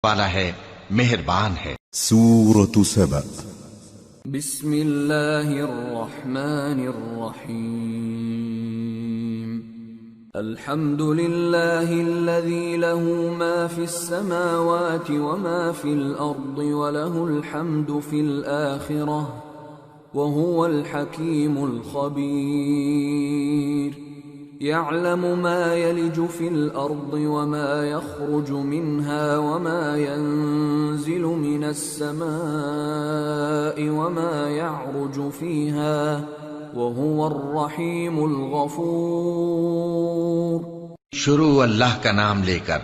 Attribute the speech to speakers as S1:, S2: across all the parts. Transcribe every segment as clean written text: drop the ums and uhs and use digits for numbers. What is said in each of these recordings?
S1: والا ہے، مہربان ہے۔
S2: سورة سبأ
S3: بسم اللہ الرحمن الرحیم الحمد للہ الذی له ما فی السماوات وما فی الارض وله الحمد فی الآخرة وهو الحکیم الخبیر يعلم ما يلج في الأرض وما يخرج منها وما ينزل من السماء وما يعرج فيها وهو الرحيم الغفور۔
S1: شروع اللہ کا نام لے کر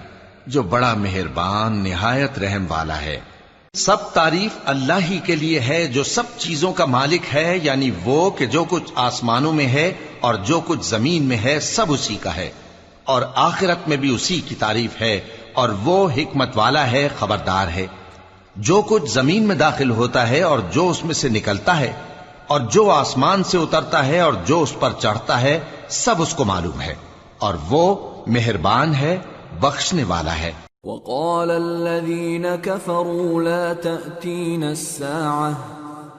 S1: جو بڑا مہربان نہایت رحم والا ہے۔ سب تعریف اللہ ہی کے لیے ہے جو سب چیزوں کا مالک ہے، یعنی وہ کہ جو کچھ آسمانوں میں ہے اور جو کچھ زمین میں ہے سب اسی کا ہے، اور آخرت میں بھی اسی کی تعریف ہے، اور وہ حکمت والا ہے، خبردار ہے۔ جو کچھ زمین میں داخل ہوتا ہے اور جو اس میں سے نکلتا ہے، اور جو آسمان سے اترتا ہے اور جو اس پر چڑھتا ہے، سب اس کو معلوم ہے، اور وہ مہربان ہے، بخشنے والا ہے۔
S3: وقال الذين كفروا لا تأتينا الساعة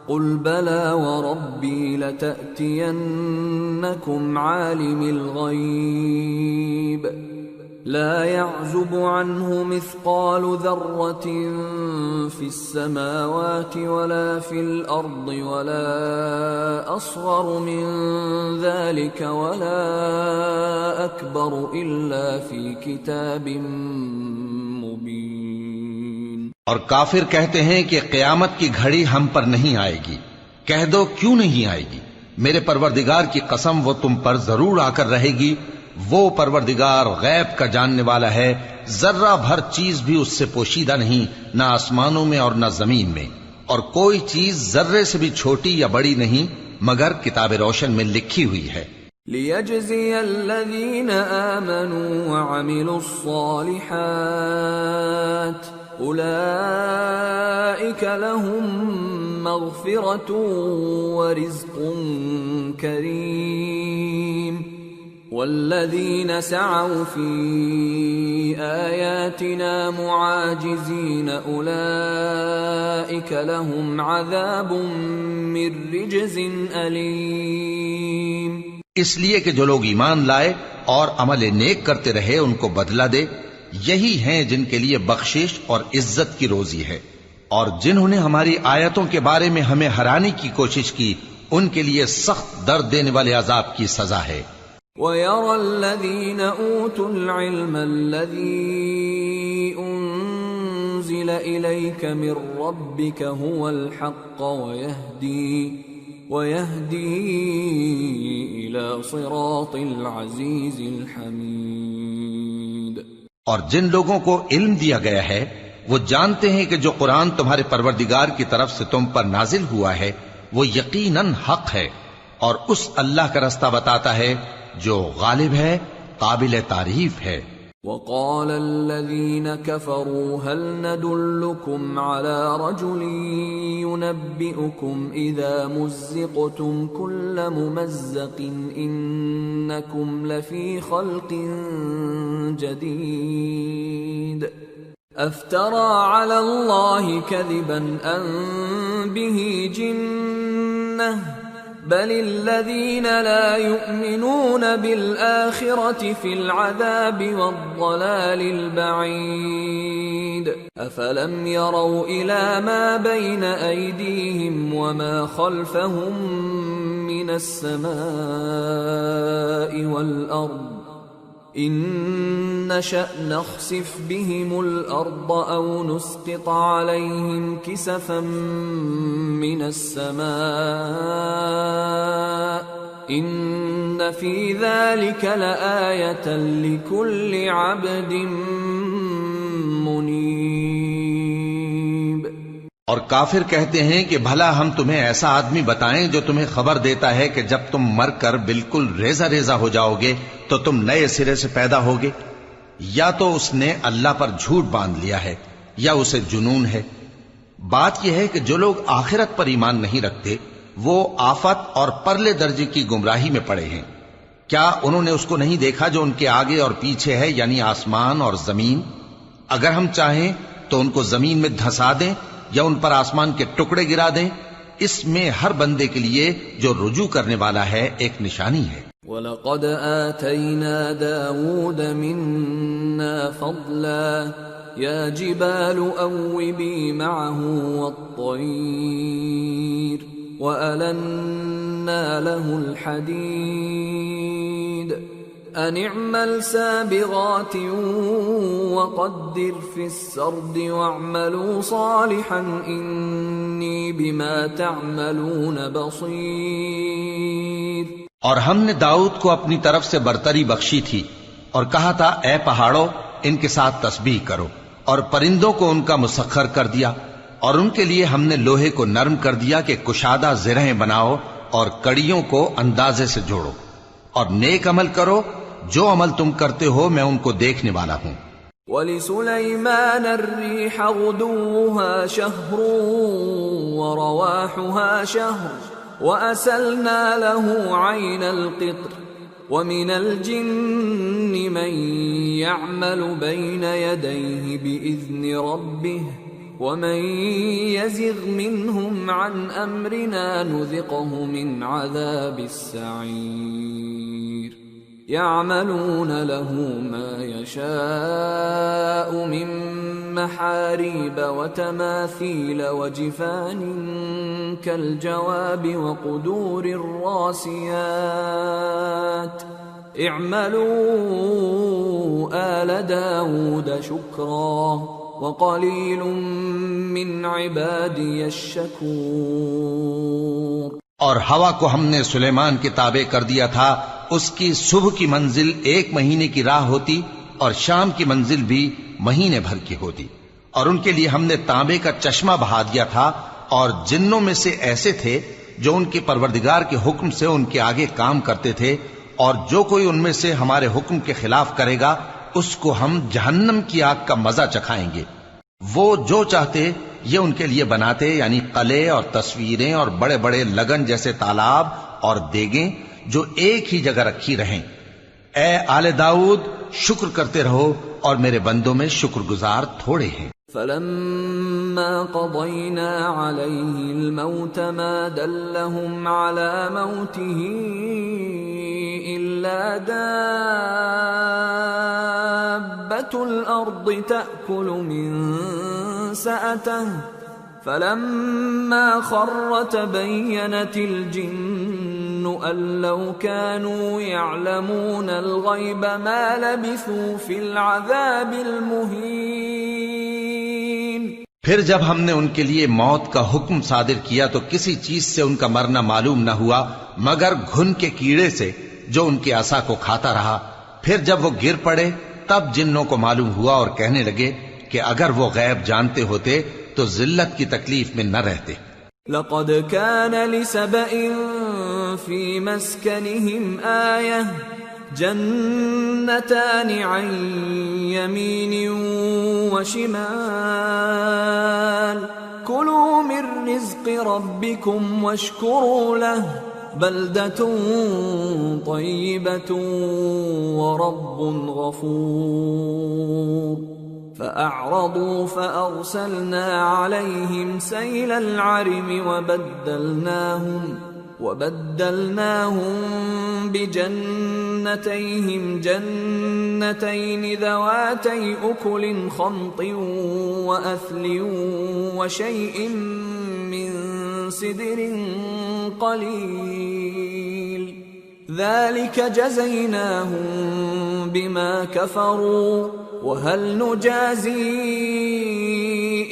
S3: قل بلى وربي لتأتينكم عالم الغيب لا يعزب عنه مثقال ذرة في السماوات ولا في الأرض ولا أصغر من ذلك ولا أكبر إلا في كتاب مبين۔
S1: اور کافر کہتے ہیں کہ قیامت کی گھڑی ہم پر نہیں آئے گی۔ کہہ دو کیوں نہیں آئے گی؟ میرے پروردگار کی قسم وہ تم پر ضرور آ کر رہے گی۔ وہ پروردگار غیب کا جاننے والا ہے، ذرہ بھر چیز بھی اس سے پوشیدہ نہیں، نہ آسمانوں میں اور نہ زمین میں، اور کوئی چیز ذرے سے بھی چھوٹی یا بڑی نہیں مگر کتاب روشن میں لکھی ہوئی ہے۔
S3: لِيَجْزِيَ الَّذِينَ آمَنُوا وَعَمِلُوا الصَّالِحَاتِ أُولَئِكَ لَهُم مَّغْفِرَةٌ وَرِزْقٌ كَرِيمٌ وَالَّذِينَ سَعَوْا فِي آيَاتِنَا مُعَاجِزِينَ أُولَئِكَ لَهُمْ عَذَابٌ مِّن رِّجْزٍ أَلِيمٌ۔
S1: اس لیے کہ جو لوگ ایمان لائے اور عمل نیک کرتے رہے ان کو بدلہ دے، یہی ہیں جن کے لیے بخشش اور عزت کی روزی ہے، اور جنہوں نے ہماری آیتوں کے بارے میں ہمیں ہرانے کی کوشش کی ان کے لیے سخت درد دینے والے عذاب کی سزا ہے۔
S3: وَيَرَى الَّذِينَ أُوتُوا الْعِلْمَ الَّذِي أُنزِلَ إِلَيْكَ مِن رَّبِّكَ هُوَ الْحَقَّ وَيَهْدِي إِلَى صِرَاطِ الْعَزِيزِ الْحَمِيدِ۔
S1: اور جن لوگوں کو علم دیا گیا ہے وہ جانتے ہیں کہ جو قرآن تمہارے پروردگار کی طرف سے تم پر نازل ہوا ہے وہ یقیناً حق ہے، اور اس اللہ کا رستہ بتاتا ہے جو غالب ہے، قابل تعریف ہے۔
S3: وقال الذين كفروا هل ندلكم على رجل ينبئكم إذا مزقتم كل ممزق إنكم لفي خلق جديد أفترى على الله كذبا أم به جنة بل الذين لا يؤمنون بالآخرة في العذاب والضلال البعيد أفلم يروا إلى ما بين أيديهم وما خلفهم من السماء والأرض إن نشأ نخسف بهم الأرض أو نسقط عليهم كسفا من السماء إن في ذلك لآية لكل عبد منيب۔
S1: اور کافر کہتے ہیں کہ بھلا ہم تمہیں ایسا آدمی بتائیں جو تمہیں خبر دیتا ہے کہ جب تم مر کر بالکل ریزہ ریزہ ہو جاؤ گے تو تم نئے سرے سے پیدا ہوگے؟ یا تو اس نے اللہ پر جھوٹ باندھ لیا ہے یا اسے جنون ہے۔ بات یہ ہے کہ جو لوگ آخرت پر ایمان نہیں رکھتے وہ آفت اور پرلے درجے کی گمراہی میں پڑے ہیں۔ کیا انہوں نے اس کو نہیں دیکھا جو ان کے آگے اور پیچھے ہے، یعنی آسمان اور زمین؟ اگر ہم چاہیں تو ان کو زمین میں دھسا دیں یا ان پر آسمان کے ٹکڑے گرا دیں، اس میں ہر بندے کے لیے جو رجوع کرنے والا ہے ایک نشانی ہے۔
S3: وَلَقَدْ آتَيْنَا دَاوُودَ مِنَّا فَضْلًا يَا جِبَالُ أَوِّبِي مَعَهُ وَالطَّيْرَ وَأَلَنَّا لَهُ الْحَدِيدَ أَنِ اعْمَلْ سَابِغَاتٍ وَقَدِّرْ فِي السَّرْدِ وَاعْمَلُوا صَالِحًا إِنِّي بِمَا تَعْمَلُونَ بَصِيرٌ۔
S1: اور ہم نے داؤد کو اپنی طرف سے برتری بخشی تھی اور کہا تھا اے پہاڑوں ان کے ساتھ تسبیح کرو، اور پرندوں کو ان کا مسخر کر دیا، اور ان کے لیے ہم نے لوہے کو نرم کر دیا کہ کشادہ زرہیں بناؤ اور کڑیوں کو اندازے سے جوڑو، اور نیک عمل کرو، جو عمل تم کرتے ہو میں ان کو دیکھنے والا ہوں۔
S3: وَلِسُلَيْمَانَ الرِّيحَ غُدُوُّهَا شَهْرٌ وَرَوَاحُهَا شَهْرٌ وَأَسَلْنَا لَهُ عَيْنَ الْقِطْرِ وَمِنَ الْجِنِّ مَن يَعْمَلُ بَيْنَ يَدَيْهِ بِإِذْنِ رَبِّهِ وَمَن يَزِغْ مِنْهُمْ عَنْ أَمْرِنَا نُذِقْهُ مِنْ عَذَابِ السَّعِيرِ يَعْمَلُونَ لَهُ مَا يَشَاءُ مِن مَّحَارِيبَ وَتَمَاثِيلَ وَجِفَانٍ كَالْجَوَابِ وَقُدُورٍ رَّاسِيَاتٍ اعْمَلُوا آلَ دَاوُودَ شُكْرًا وَقَلِيلٌ مِّنْ عِبَادِيَ الشَّكُورُ۔
S1: اور ہوا کو ہم نے سلیمان کے تابع کر دیا تھا، اس کی صبح کی منزل 1 مہینے کی راہ ہوتی اور شام کی منزل بھی مہینے بھر کی ہوتی، اور ان کے لیے ہم نے تانبے کا چشمہ بہا دیا تھا، اور جنوں میں سے ایسے تھے جو ان کے پروردگار کے حکم سے ان کے آگے کام کرتے تھے، اور جو کوئی ان میں سے ہمارے حکم کے خلاف کرے گا اس کو ہم جہنم کی آگ کا مزہ چکھائیں گے۔ وہ جو چاہتے یہ ان کے لیے بناتے، یعنی قلعے اور تصویریں اور بڑے بڑے لگن جیسے تالاب اور دیگیں جو ایک ہی جگہ رکھی رہیں۔ اے آل داؤد شکر کرتے رہو، اور میرے بندوں میں شکر گزار تھوڑے ہیں۔
S3: فَلَمَّا قَضَيْنَا عَلَيْهِ الْمَوْتَ مَا دَلَّهُمْ عَلَى مَوْتِهِ إِلَّا دَابَّةُ الْأَرْضِ تَأْكُلُ مِنْ سَأَتَهُ فَلَمَّا خَرَّ تَبَيَّنَتِ الْجِنُّ أَن لَّوْ كَانُوا يَعْلَمُونَ الْغَيْبَ مَا لَبِثُوا فِي الْعَذَابِ الْمُهِينِ۔
S1: پھر جب ہم نے ان کے لیے موت کا حکم صادر کیا تو کسی چیز سے ان کا مرنا معلوم نہ ہوا مگر گھن کے کیڑے سے جو ان کے عصا کو کھاتا رہا۔ پھر جب وہ گر پڑے تب جنوں کو معلوم ہوا اور کہنے لگے کہ اگر وہ غیب جانتے ہوتے تو ذلت کی تکلیف میں نہ رہتے۔
S3: لَقَدْ كَانَ لِسَبَإٍ فِي مَسْكَنِهِمْ آيَةٌ جَنَّتَانِ عَنْ يَمِينٍ وَشِمَالٍ كُلُوا مِن رِّزْقِ رَبِّكُمْ وَاشْكُرُوا لَهُ بَلْدَةٌ طَيِّبَةٌ وَرَبٌّ غَفُورٌ۔ فَأَعْرَضُوا فَأَرْسَلْنَا عَلَيْهِمْ سَيْلَ الْعَرِمِ وَبَدَّلْنَاهُمْ بِجَنَّتَيْهِمْ جَنَّتَيْنِ ذَوَاتَيْ أُكُلٍ خَمْطٍ وَأَثْلٍ وَشَيْءٍ مِّن سِدْرٍ قَلِيلٍ ذَلِكَ جَزَيْنَاهُمْ بِمَا كَفَرُوا وَهَلْ نُجَازِي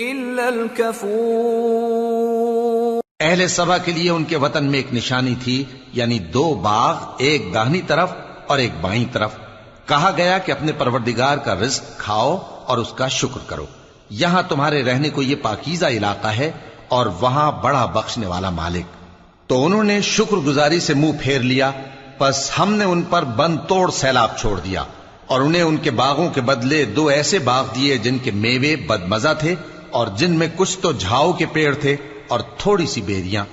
S3: إِلَّا الْكَفُورَ۔
S1: اہل سبا کے لیے ان کے وطن میں ایک نشانی تھی، یعنی 2 باغ، ایک داہنی طرف اور ایک بائیں طرف۔ کہا گیا کہ اپنے پروردگار کا رزق کھاؤ اور اس کا شکر کرو، یہاں تمہارے رہنے کو یہ پاکیزہ علاقہ ہے اور وہاں بڑا بخشنے والا مالک۔ تو انہوں نے شکر گزاری سے منہ پھیر لیا، پس ہم نے ان پر بند توڑ سیلاب چھوڑ دیا، اور انہیں ان کے باغوں کے بدلے 2 ایسے باغ دیے جن کے میوے بدمزہ تھے اور جن میں کچھ تو جھاؤ کے پیڑ تھے اور تھوڑی سی بیریاں۔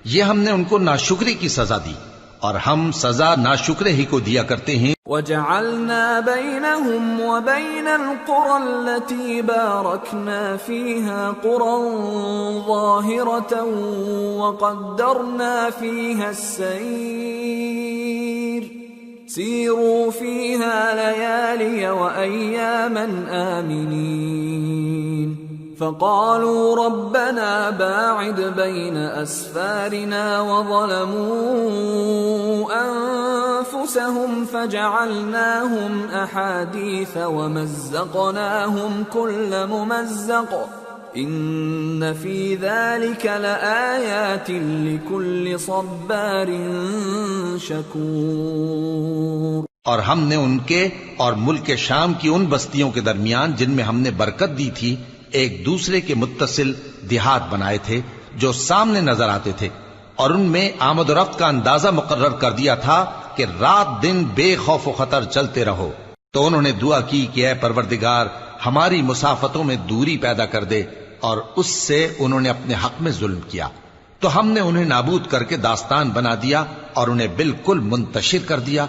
S1: یہ ہم نے ان کو ناشکری کی سزا دی، اور ہم سزا ناشکرے ہی کو دیا کرتے ہیں۔
S3: وَجَعَلْنَا بَيْنَهُمْ وَبَيْنَ الْقُرَى الَّتِي بَارَكْنَا فِيهَا قُرًى ظَاهِرَةً وَقَدَّرْنَا فِيهَا السَّيْرَ سِيرُوا فِيهَا لَيَالِيَ وَأَيَّامًا آمِنِينَ فقالوا ربنا باعد بين أسفارنا وظلموا أنفسهم فجعلناهم أحاديث ومزقناهم كل ممزق إن في ذلك لآيات لكل صبار شكور۔
S1: اور ہم نے ان کے اور ملک شام کی ان بستیوں کے درمیان جن میں ہم نے برکت دی تھی ایک دوسرے کے متصل دیہات بنائے تھے جو سامنے نظر آتے تھے، اور ان میں آمد و رفت کا اندازہ مقرر کر دیا تھا کہ رات دن بے خوف و خطر چلتے رہو۔ تو انہوں نے دعا کی کہ اے پروردگار ہماری مسافتوں میں دوری پیدا کر دے، اور اس سے انہوں نے اپنے حق میں ظلم کیا، تو ہم نے انہیں نابود کر کے داستان بنا دیا اور انہیں بالکل منتشر کر دیا۔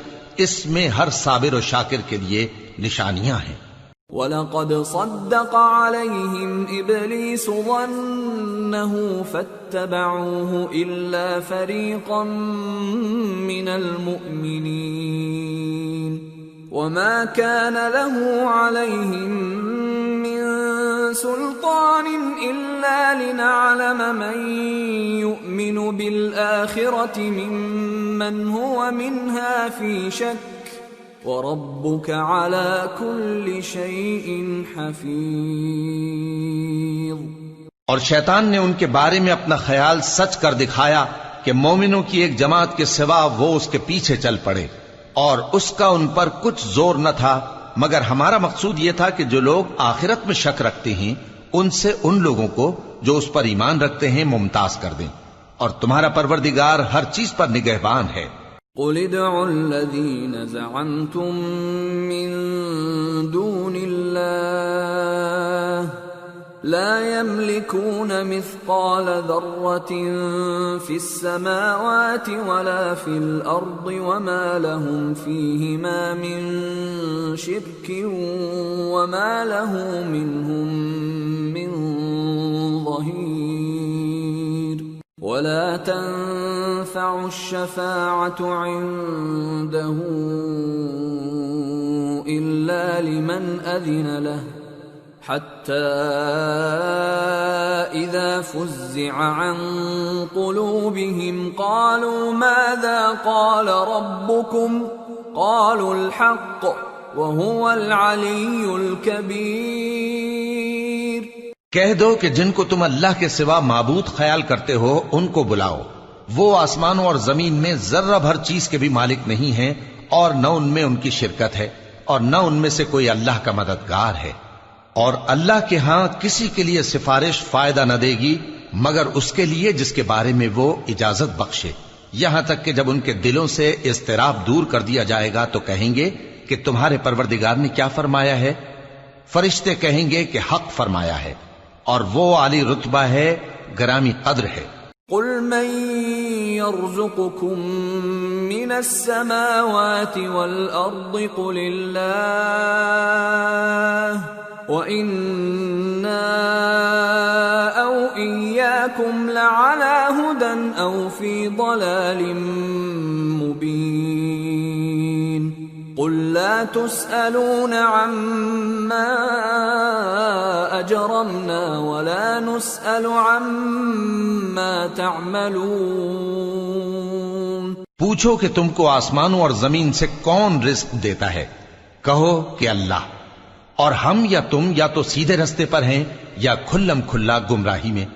S1: اس میں ہر صابر و شاکر کے لیے نشانیاں ہیں۔
S3: وَلَقَدْ صَدَّقَ عَلَيْهِمْ إِبْلِيسُ ظَنَّهُ فَاتَّبَعُوهُ إِلَّا فَرِيقًا مِّنَ الْمُؤْمِنِينَ وَمَا كَانَ لَهُ عَلَيْهِمْ مِّن سُلْطَانٍ إِلَّا لِنَعْلَمَ مَن يُؤْمِنُ بِالْآخِرَةِ مِمَّنْ هُوَ مِنْهَا فِي شَكٍّ وَرَبُّكَ عَلَى كُلِّ شَيْءٍ حَفِيظٌ۔
S1: اور شیطان نے ان کے بارے میں اپنا خیال سچ کر دکھایا کہ مومنوں کی ایک جماعت کے سوا وہ اس کے پیچھے چل پڑے، اور اس کا ان پر کچھ زور نہ تھا، مگر ہمارا مقصود یہ تھا کہ جو لوگ آخرت میں شک رکھتے ہیں ان سے ان لوگوں کو جو اس پر ایمان رکھتے ہیں ممتاز کر دیں، اور تمہارا پروردگار ہر چیز پر نگہبان ہے۔
S3: قُلِ ادْعُوا الَّذِينَ زَعَمْتُم مِّن دُونِ اللَّهِ لَا يَمْلِكُونَ مِثْقَالَ ذَرَّةٍ فِي السَّمَاوَاتِ وَلَا فِي الْأَرْضِ وَمَا لَهُمْ فِيهِمَا مِن شِرْكٍ وَمَا لَهُ مِنْهُم مِّن ظَهِيرٍ وَلَا تَنفَعُ الشَّفَاعَةُ عِندَهُ إِلَّا لِمَنْ أَذِنَ لَهُ حَتَّى إِذَا فُزِّعَ عَن قُلُوبِهِمْ قَالُوا مَاذَا قَالَ رَبُّكُمْ قَالُوا الْحَقَّ وَهُوَ الْعَلِيُّ الْكَبِيرُ۔
S1: کہہ دو کہ جن کو تم اللہ کے سوا معبود خیال کرتے ہو ان کو بلاؤ، وہ آسمانوں اور زمین میں ذرہ بھر چیز کے بھی مالک نہیں ہیں، اور نہ ان میں ان کی شرکت ہے، اور نہ ان میں سے کوئی اللہ کا مددگار ہے، اور اللہ کے ہاں کسی کے لیے سفارش فائدہ نہ دے گی مگر اس کے لیے جس کے بارے میں وہ اجازت بخشے، یہاں تک کہ جب ان کے دلوں سے اضطراب دور کر دیا جائے گا تو کہیں گے کہ تمہارے پروردگار نے کیا فرمایا ہے؟ فرشتے کہیں گے کہ حق فرمایا ہے، اور وہ عالی رتبہ ہے، گرامی قدر ہے۔
S3: قُلْ مَن يَرْزُقُكُم مِّنَ السَّمَاوَاتِ وَالْأَرْضِ قُلِ اللَّهُ وَإِنَّا أَوْ إِيَّاكُمْ لَعَلَى هُدًى أَوْ فِي ضَلَالٍ مُّبِينٍ قُل لَّا تُسْأَلُونَ عَمَّا أَجْرَمْنَا وَلَا نُسْأَلُ عَمَّا تَعْمَلُونَ۔
S1: پوچھو کہ تم کو آسمانوں اور زمین سے کون رزق دیتا ہے؟ کہو کہ اللہ، اور ہم یا تم یا تو سیدھے رستے پر ہیں یا کھلم کھلا گمراہی میں۔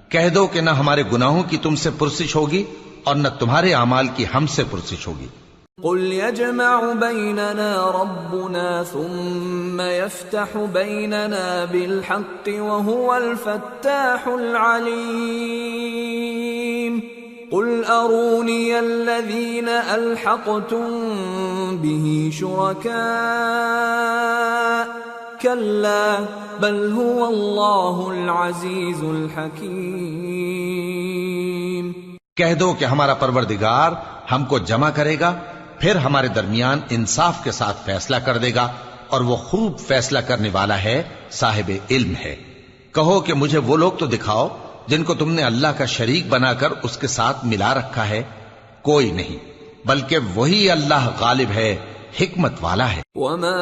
S1: کہہ دو کہ نہ ہمارے گناہوں کی تم سے پرسش ہوگی اور نہ تمہارے اعمال کی ہم سے پرسش ہوگی۔
S3: قُلْ يَجْمَعُ بَيْنَنَا رَبُّنَا ثُمَّ يَفْتَحُ بَيْنَنَا بِالْحَقِّ وَهُوَ الْفَتَّاحُ الْعَلِيمُ قُلْ أَرُونِيَ الَّذِينَ أَلْحَقْتُم بِهِ شُرَكَاءَ كَلَّا بَلْ هُوَ اللَّهُ الْعَزِيزُ الْحَكِيمُ۔
S1: کہہ دو کہ ہمارا پروردگار ہم کو جمع کرے گا پھر ہمارے درمیان انصاف کے ساتھ فیصلہ کر دے گا، اور وہ خوب فیصلہ کرنے والا ہے، صاحب علم ہے۔ کہو کہ مجھے وہ لوگ تو دکھاؤ جن کو تم نے اللہ کا شریک بنا کر اس کے ساتھ ملا رکھا ہے۔ کوئی نہیں، بلکہ وہی اللہ غالب ہے، حکمت والا ہے۔
S3: وما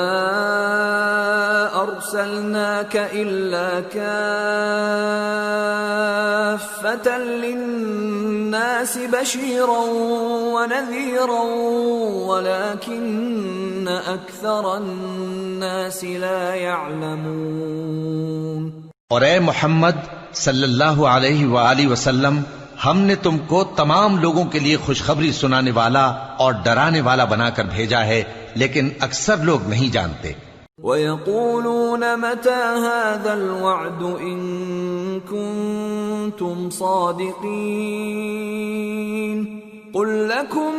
S3: أرسلناك إلا كافة للناس بشيرا ونذيرا ولكن أكثر الناس لا يعلمون۔
S1: اور اے محمد صلی اللہ علیہ وآلہ وسلم، ہم نے تم کو تمام لوگوں کے لیے خوشخبری سنانے والا اور ڈرانے والا بنا کر بھیجا ہے، لیکن اکثر لوگ نہیں جانتے۔
S3: وَيَقُولُونَ مَتَى هَذَا الْوَعْدُ إِن كُنتُمْ صَادِقِينَ قُل لَّكُم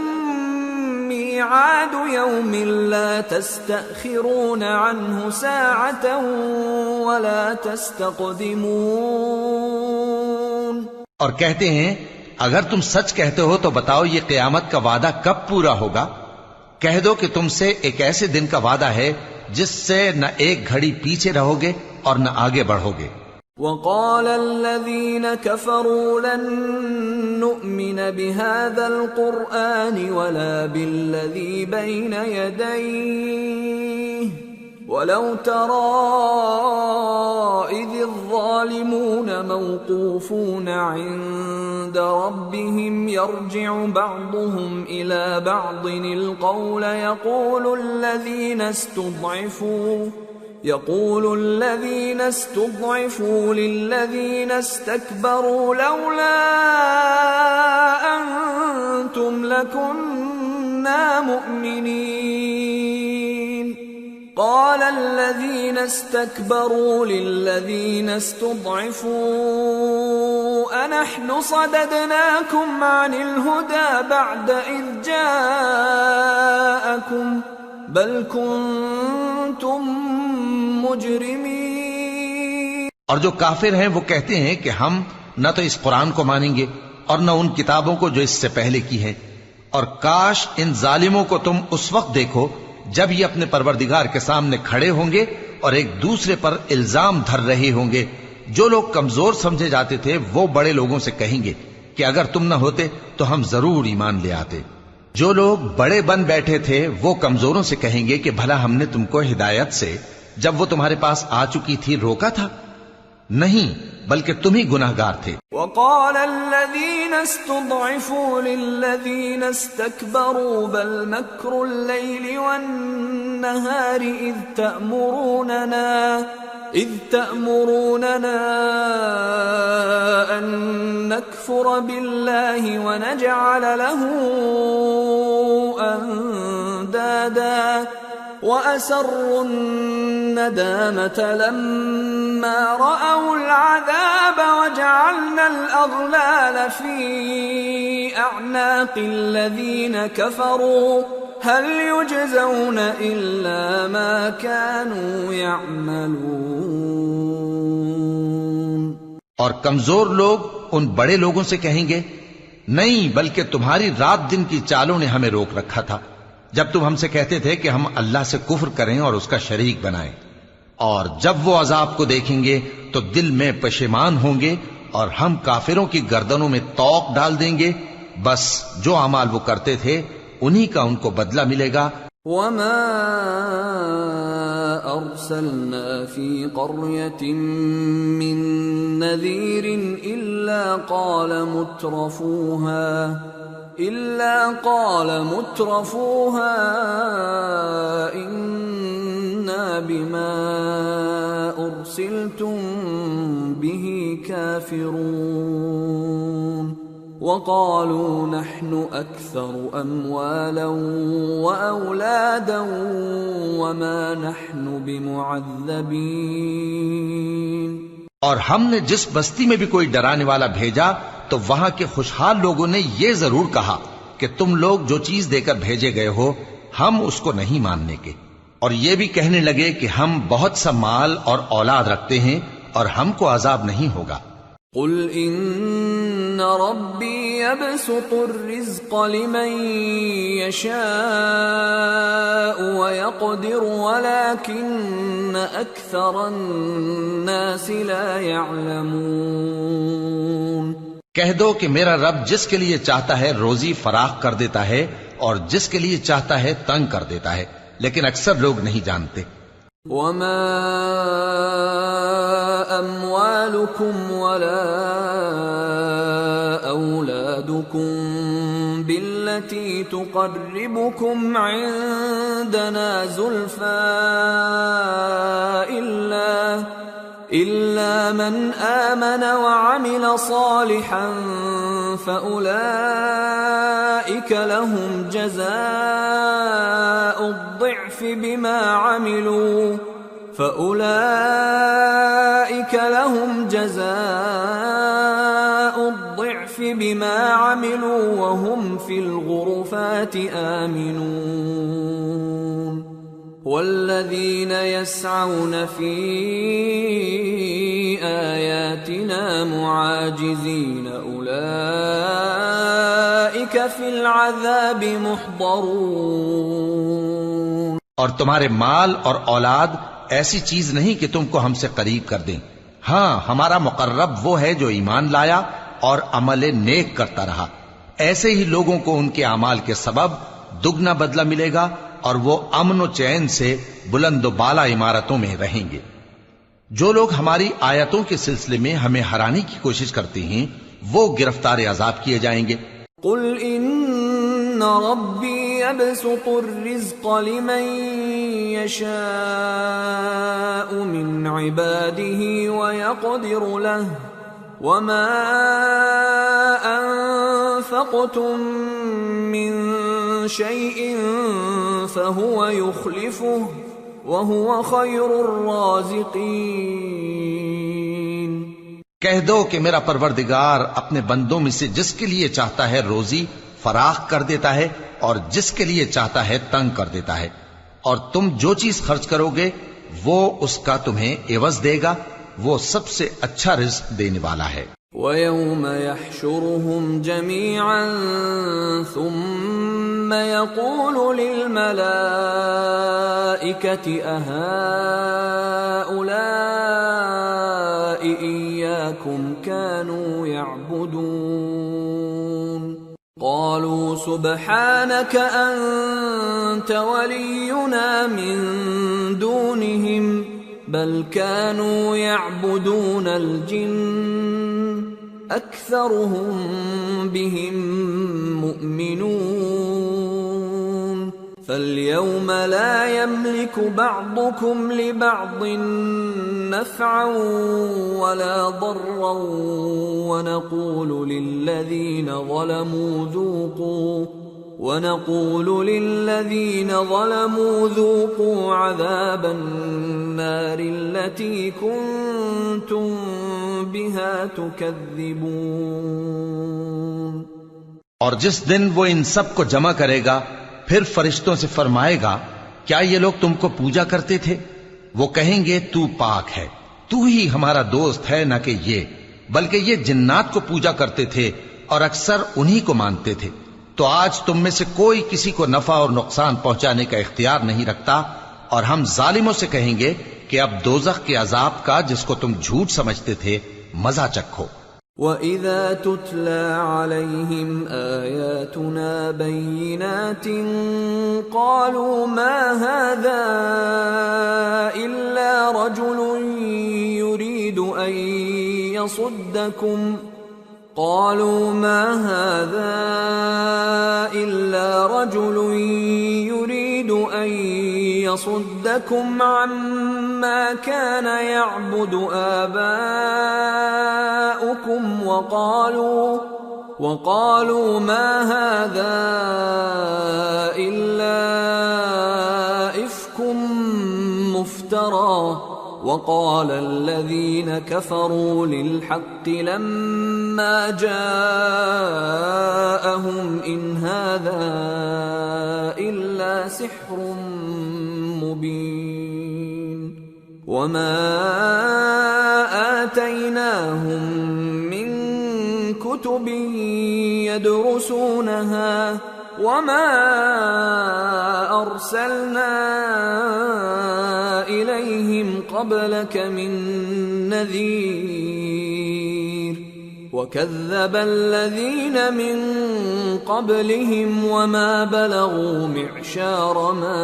S3: مِّيعَادُ يَوْمٍ لَّا تَسْتَأْخِرُونَ عَنْهُ سَاعَةً وَلَا تَسْتَقْدِمُونَ۔
S1: اور کہتے ہیں اگر تم سچ کہتے ہو تو بتاؤ یہ قیامت کا وعدہ کب پورا ہوگا؟ کہہ دو کہ تم سے ایک ایسے دن کا وعدہ ہے جس سے نہ ایک گھڑی پیچھے رہو گے اور نہ آگے بڑھو گے۔
S3: وقال الذين كفروا لن نؤمن بهذا القرآن ولا بالذي بين يديه ولو ترى إذ الظالمون موقوفون عند ربهم يرجع بعضهم إلى بعض القول يقول الذين استضعفوا للذين استكبروا لولا أنتم لكنا مؤمنين قال الذين استكبروا للذين استضعفوا أنحن صددناكم عن الهدى بعد إذ جاءكم بل كنتم مجرمین۔
S1: اور جو کافر ہیں وہ کہتے ہیں کہ ہم نہ تو اس قرآن کو مانیں گے اور نہ ان کتابوں کو جو اس سے پہلے کی ہیں، اور کاش ان ظالموں کو تم اس وقت دیکھو جب یہ اپنے پروردگار کے سامنے کھڑے ہوں گے اور ایک دوسرے پر الزام دھر رہے ہوں گے۔ جو لوگ کمزور سمجھے جاتے تھے وہ بڑے لوگوں سے کہیں گے کہ اگر تم نہ ہوتے تو ہم ضرور ایمان لے آتے۔ جو لوگ بڑے بن بیٹھے تھے وہ کمزوروں سے کہیں گے کہ بھلا ہم نے تم کو ہدایت سے جب وہ تمہارے پاس آ چکی تھی روکا تھا؟ نہیں، بلکہ تم ہی گناہگار تھے۔
S3: وقال الذين استضعفوا للذين استكبروا بل مكر الليل والنهار إذ تأمروننا أن نكفر بالله ونجعل له أندادا وَأَسَرُّوا النَّدَامَةَ لَمَّا رَأَوُا الْعَذَابَ وَجَعَلْنَا الْأَغْلَالَ فِي أَعْنَاقِ الَّذِينَ كَفَرُوا هَلْ يُجْزَوْنَ إِلَّا مَا كَانُوا يَعْمَلُونَ۔
S1: اور کمزور لوگ ان بڑے لوگوں سے کہیں گے نہیں، بلکہ تمہاری رات دن کی چالوں نے ہمیں روک رکھا تھا جب تم ہم سے کہتے تھے کہ ہم اللہ سے کفر کریں اور اس کا شریک بنائیں، اور جب وہ عذاب کو دیکھیں گے تو دل میں پشیمان ہوں گے اور ہم کافروں کی گردنوں میں طوق ڈال دیں گے۔ بس جو اعمال وہ کرتے تھے انہی کا ان کو بدلہ ملے گا۔
S3: وما أرسلنا في قرية من نذير إلا قال مترفوها إنا بما أرسلتم به كافرون وقالوا نحن أكثر أموالا وأولادا وما نحن بمعذبين۔
S1: اور ہم نے جس بستی میں بھی کوئی ڈرانے والا بھیجا تو وہاں کے خوشحال لوگوں نے یہ ضرور کہا کہ تم لوگ جو چیز دے کر بھیجے گئے ہو ہم اس کو نہیں ماننے کے، اور یہ بھی کہنے لگے کہ ہم بہت سا مال اور اولاد رکھتے ہیں اور ہم کو عذاب نہیں ہوگا۔
S3: قل ان ربی یبسط الرزق لمن یشاء ویقدر ولکن اکثر الناس لا یعلمون،
S1: کہہ دو کہ میرا رب جس کے لیے چاہتا ہے روزی فراخ کر دیتا ہے اور جس کے لیے چاہتا ہے تنگ کر دیتا ہے، لیکن اکثر لوگ نہیں جانتے۔
S3: وما اموالکم ولا اولادکم بالتي تقربكم عندنا زلفى إلا من آمن وعمل صالحا فأولئك لهم جزاء الضعف بما عملوا وهم في الغرفات آمنون، والذين يسعون في آياتنا معاجزين أولئك في العذاب محضرون۔
S1: اور تمہارے مال اور اولاد ایسی چیز نہیں کہ تم کو ہم سے قریب کر دیں، ہاں ہمارا مقرب وہ ہے جو ایمان لایا اور عمل نیک کرتا رہا، ایسے ہی لوگوں کو ان کے اعمال کے سبب دگنا بدلہ ملے گا اور وہ امن و چین سے بلند و بالا عمارتوں میں رہیں گے۔ جو لوگ ہماری آیتوں کے سلسلے میں ہمیں ہرانے کی کوشش کرتے ہیں وہ گرفتار عذاب کیے جائیں گے۔
S3: قل ان ربی یبسط الرزق لمن یشاء من عباده ویقدر له وما انفقتم من شيء فهو يخلفه وهو خير الرازقين۔
S1: کہہ دو کہ میرا پروردگار اپنے بندوں میں سے جس کے لیے چاہتا ہے روزی فراخ کر دیتا ہے اور جس کے لیے چاہتا ہے تنگ کر دیتا ہے، اور تم جو چیز خرچ کرو گے وہ اس کا تمہیں عوض دے گا، وہ سب سے اچھا رزق دینے والا ہے۔
S3: وَيَوْمَ يَحْشُرُهُمْ جَمِيعًا ثُمَّ يَقُولُ لِلْمَلَائِكَةِ أَهَؤُلَاءِ إِيَّاكُمْ كَانُوا يَعْبُدُونَ قَالُوا سُبْحَانَكَ أَنْتَ وَلِيُّنَا مِنْ دُونِهِمْ بل كانوا يعبدون الجن اكثرهم بهم مؤمنون فاليوم لا يملك بعضكم لبعض نفعا ولا ضرا ونقول للذين ظلموا ذوقوا عذاب النار التي كنتم بها تكذبون۔
S1: اور جس دن وہ ان سب کو جمع کرے گا پھر فرشتوں سے فرمائے گا کیا یہ لوگ تم کو پوجا کرتے تھے؟ وہ کہیں گے تو پاک ہے، تو ہی ہمارا دوست ہے، نہ کہ یہ، بلکہ یہ جنات کو پوجا کرتے تھے اور اکثر انہی کو مانتے تھے۔ تو آج تم میں سے کوئی کسی کو نفع اور نقصان پہنچانے کا اختیار نہیں رکھتا، اور ہم ظالموں سے کہیں گے کہ اب دوزخ کے عذاب کا جس کو تم جھوٹ سمجھتے تھے مزہ چکھو۔
S3: وَإِذَا تُتْلَى عَلَيْهِمْ آيَاتُنَا بَيِّنَاتٍ قَالُوا مَا هَذَا إِلَّا رَجُلٌ يُرِيدُ أَن يَصُدَّكُمْ عَمَّا كَانَ يَعْبُدُ آبَاؤُكُمْ وَقَالُوا مَا هَذَا إِلَّا إِفْكٌ مُفْتَرًى وقال الذين كفروا للحق لما جاءهم إن هذا إلا سحر مبين۔ وما آتيناهم من كتب يدرسونها وما أرسلنا إليهم قبلك من نذير وكذب الذين من قبلهم وما بلغوا معشار ما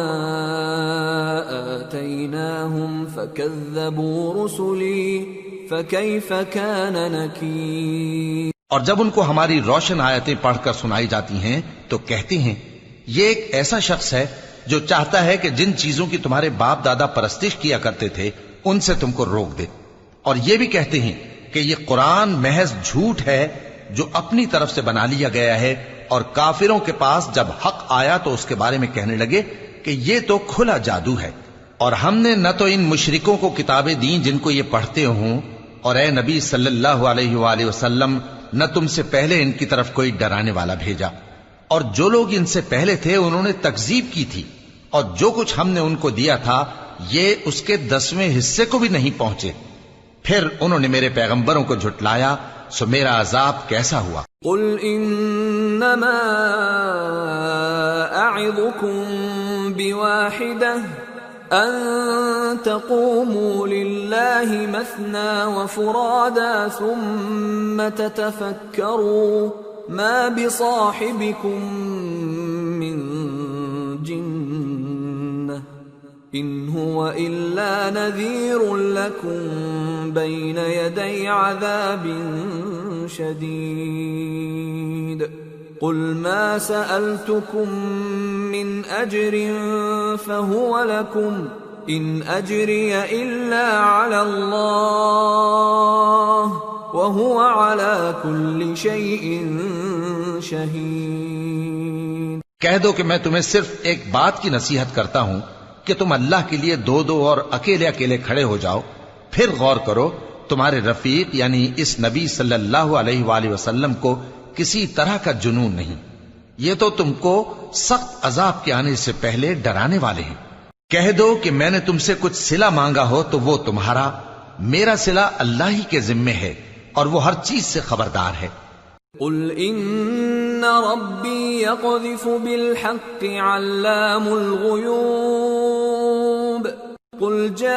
S3: آتيناهم فكذبوا رسلي فكيف كان نكير۔
S1: اور جب ان کو ہماری روشن آیتیں پڑھ کر سنائی جاتی ہیں تو کہتے ہیں یہ ایک ایسا شخص ہے جو چاہتا ہے کہ جن چیزوں کی تمہارے باپ دادا پرستش کیا کرتے تھے ان سے تم کو روک دے، اور یہ بھی کہتے ہیں کہ یہ قرآن محض جھوٹ ہے جو اپنی طرف سے بنا لیا گیا ہے، اور کافروں کے پاس جب حق آیا تو اس کے بارے میں کہنے لگے کہ یہ تو کھلا جادو ہے۔ اور ہم نے نہ تو ان مشرکوں کو کتابیں دیں جن کو یہ پڑھتے ہوں، اور اے نبی صلی اللہ علیہ وآلہ وسلم نہ تم سے پہلے ان کی طرف کوئی ڈرانے والا بھیجا، اور جو لوگ ان سے پہلے تھے انہوں نے تکذیب کی تھی، اور جو کچھ ہم نے ان کو دیا تھا یہ اس کے 10ویں حصے کو بھی نہیں پہنچے۔ پھر انہوں نے میرے پیغمبروں کو جھٹلایا، سو میرا عذاب کیسا ہوا۔
S3: قل انما اعظكم بواحدة ان تقوموا لله مثنى وفرادا ثم تتفكروا ما بصاحبكم من جنة ان هو الا نذير لكم بين يدي عذاب شديد قل ما سألتكم من أجر فهو لكم إن أجري إلا على الله وهو على كل شيء شهيد۔
S1: کہہ دو کہ میں تمہیں صرف ایک بات کی نصیحت کرتا ہوں کہ تم اللہ کے لیے دو دو اور اکیلے اکیلے کھڑے ہو جاؤ، پھر غور کرو تمہارے رفیق یعنی اس نبی صلی اللہ علیہ وآلہ وسلم کو کسی طرح کا جنون نہیں، یہ تو تم کو سخت عذاب کے آنے سے پہلے ڈرانے والے ہیں۔ کہہ دو کہ میں نے تم سے کچھ صلہ مانگا ہو تو وہ تمہارا، میرا صلہ اللہ ہی کے ذمے ہے اور وہ ہر چیز سے خبردار ہے۔
S3: قل ان ربی یقذف بالحق علام الغیوب قل جاء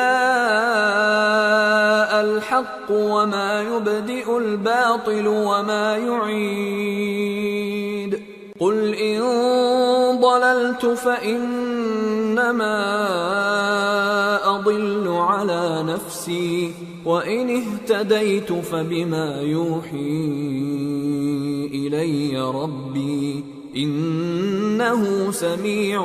S3: الحق وما يبدئ الباطل وما يعيد قل إن ضللت فإنما أضل على نفسي وإن اهتديت فبما يوحي إلي ربي إنه سميع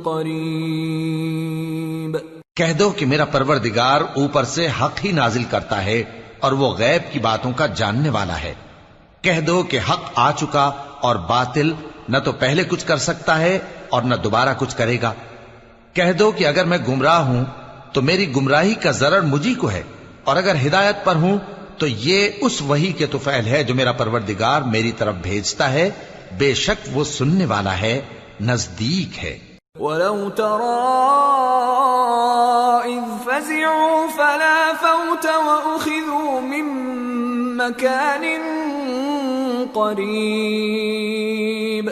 S3: قریب۔
S1: کہہ دو کہ میرا پروردگار اوپر سے حق ہی نازل کرتا ہے اور وہ غیب کی باتوں کا جاننے والا ہے۔ کہہ دو کہ حق آ چکا اور باطل نہ تو پہلے کچھ کر سکتا ہے اور نہ دوبارہ کچھ کرے گا۔ کہہ دو کہ اگر میں گمراہ ہوں تو میری گمراہی کا ضرر مجھی کو ہے، اور اگر ہدایت پر ہوں تو یہ اس وحی کے طفیل ہے جو میرا پروردگار میری طرف بھیجتا ہے، بے شک وہ سننے والا ہے، نزدیک ہے۔
S3: وَلَوْ تَرَىٰ إِذْ فَزِعُوا فَلَا فَوْتَ وَأُخِذُوا مِن مَّكَانٍ قَرِيبٍ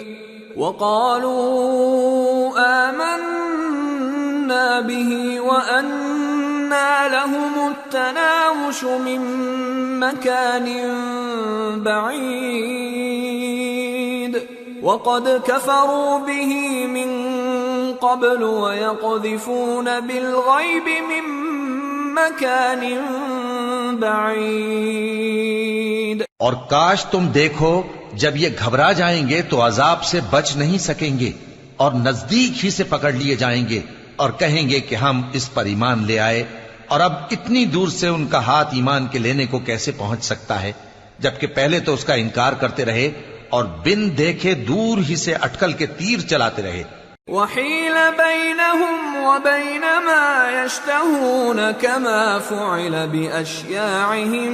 S3: وَقَالُوا آمَنَّا بِهِ وَأَنَّىٰ لَهُمُ التَّنَاوُشُ مِن مَّكَانٍ بَعِيدٍ وَقَدْ كَفَرُوا بِهِ مِن قبل ويقذفون بالغيب من مكان بعيد۔
S1: اور کاش تم دیکھو جب یہ گھبرا جائیں گے تو عذاب سے بچ نہیں سکیں گے اور نزدیک ہی سے پکڑ لیے جائیں گے اور کہیں گے کہ ہم اس پر ایمان لے آئے، اور اب اتنی دور سے ان کا ہاتھ ایمان کے لینے کو کیسے پہنچ سکتا ہے، جبکہ پہلے تو اس کا انکار کرتے رہے اور بن دیکھے دور ہی سے اٹکل کے تیر چلاتے رہے۔
S3: وحيل بينهم وبين ما يشتهون كما فعل بأشياعهم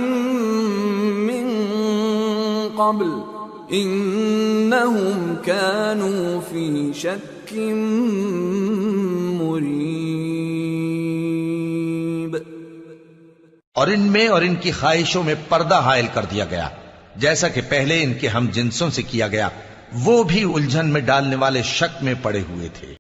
S3: من قبل إنهم كانوا في شك مريب۔
S1: اور ان میں اور ان کی خواہشوں میں پردہ حائل کر دیا گیا، جیسا کہ پہلے ان کے ہم جنسوں سے کیا گیا، وہ بھی الجھن میں ڈالنے والے شک میں پڑے ہوئے تھے۔